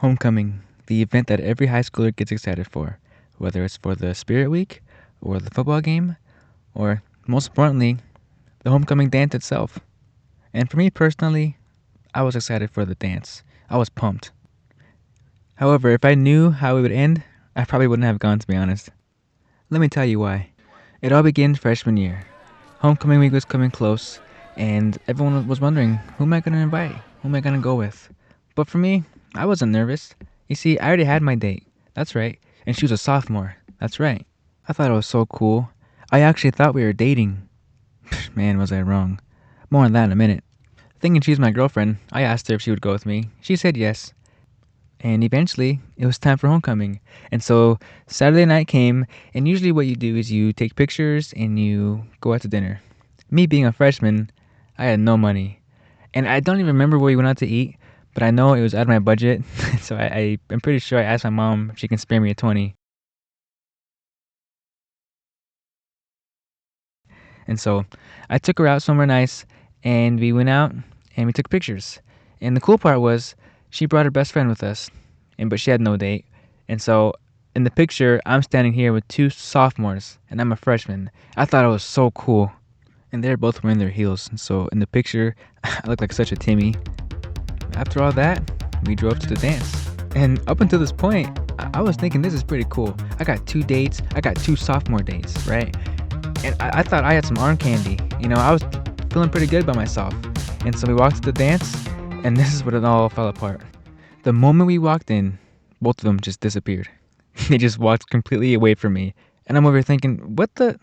Homecoming, the event that every high schooler gets excited for, whether it's for the spirit week, or the football game, or most importantly, the homecoming dance itself. And for me personally, I was excited for the dance. I was pumped. However, if I knew how it would end, I probably wouldn't have gone, to be honest. Let me tell you why. It all began freshman year. Homecoming week was coming close, and everyone was wondering, who am I going to invite? Who am I going to go with? But for me, I wasn't nervous. You see, I already had my date. That's right. And she was a sophomore. That's right. I thought it was so cool. I actually thought we were dating. Man, was I wrong. More on that in a minute. Thinking she's my girlfriend, I asked her if she would go with me. She said yes. And eventually, it was time for homecoming. And so Saturday night came, and usually what you do is you take pictures and you go out to dinner. Me being a freshman, I had no money. And I don't even remember where we went out to eat, but I know it was out of my budget. So I'm pretty sure I asked my mom if she can spare me a 20. And so I took her out somewhere nice, and we went out and we took pictures. And the cool part was she brought her best friend with us, but she had no date. And so in the picture, I'm standing here with two sophomores, and I'm a freshman. I thought it was so cool. And they're both wearing their heels. And so in the picture, I look like such a Timmy. After all that, we drove to the dance. And up until this point, I was thinking this is pretty cool. I got two dates. I got two sophomore dates, right? And I thought I had some arm candy. I was feeling pretty good by myself. And so we walked to the dance, and this is what it all fell apart. The moment we walked in, both of them just disappeared. They just walked completely away from me. And I'm over here thinking, what the?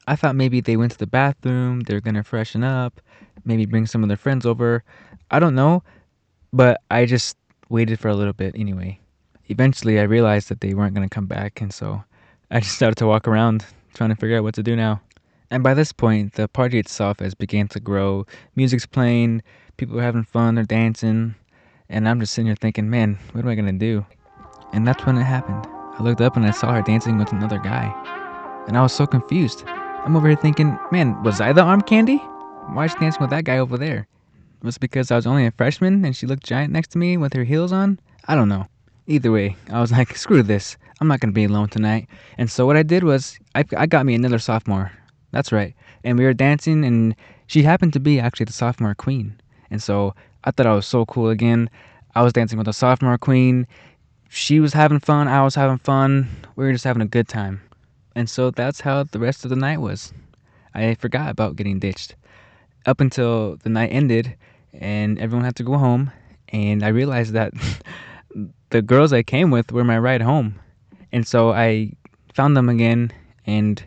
I thought maybe they went to the bathroom, they're gonna freshen up, maybe bring some of their friends over. I don't know, but I just waited for a little bit anyway. Eventually, I realized that they weren't gonna come back, and so I just started to walk around trying to figure out what to do now. And by this point, the party itself has began to grow. Music's playing, people are having fun, they're dancing, and I'm just sitting here thinking, man, what am I gonna do? And that's when it happened. I looked up and I saw her dancing with another guy, and I was so confused. I'm over here thinking, man, was I the arm candy? Why is she dancing with that guy over there? Was it because I was only a freshman and she looked giant next to me with her heels on? I don't know. Either way, I was like, screw this. I'm not going to be alone tonight. And so what I did was, I got me another sophomore. That's right. And we were dancing, and she happened to be actually the sophomore queen. And so I thought I was so cool again. I was dancing with the sophomore queen. She was having fun. I was having fun. We were just having a good time. And so that's how the rest of the night was. I forgot about getting ditched up until the night ended and everyone had to go home. And I realized that the girls I came with were my ride home. And so I found them again, and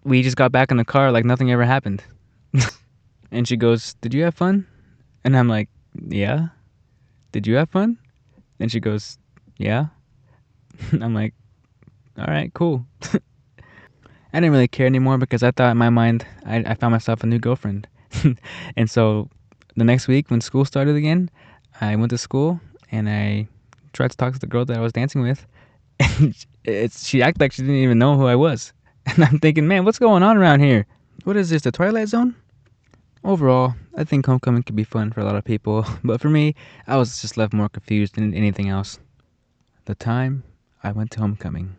we just got back in the car like nothing ever happened. And she goes, "Did you have fun?" And I'm like, "Yeah." "Did you have fun?" And she goes, "Yeah." I'm like, "All right, cool." I didn't really care anymore because I thought in my mind I found myself a new girlfriend. And so the next week when school started again, I went to school and I tried to talk to the girl that I was dancing with. And she acted like she didn't even know who I was. And I'm thinking, man, what's going on around here? What is this, the Twilight Zone? Overall, I think homecoming could be fun for a lot of people, but for me, I was just left more confused than anything else. The time I went to homecoming.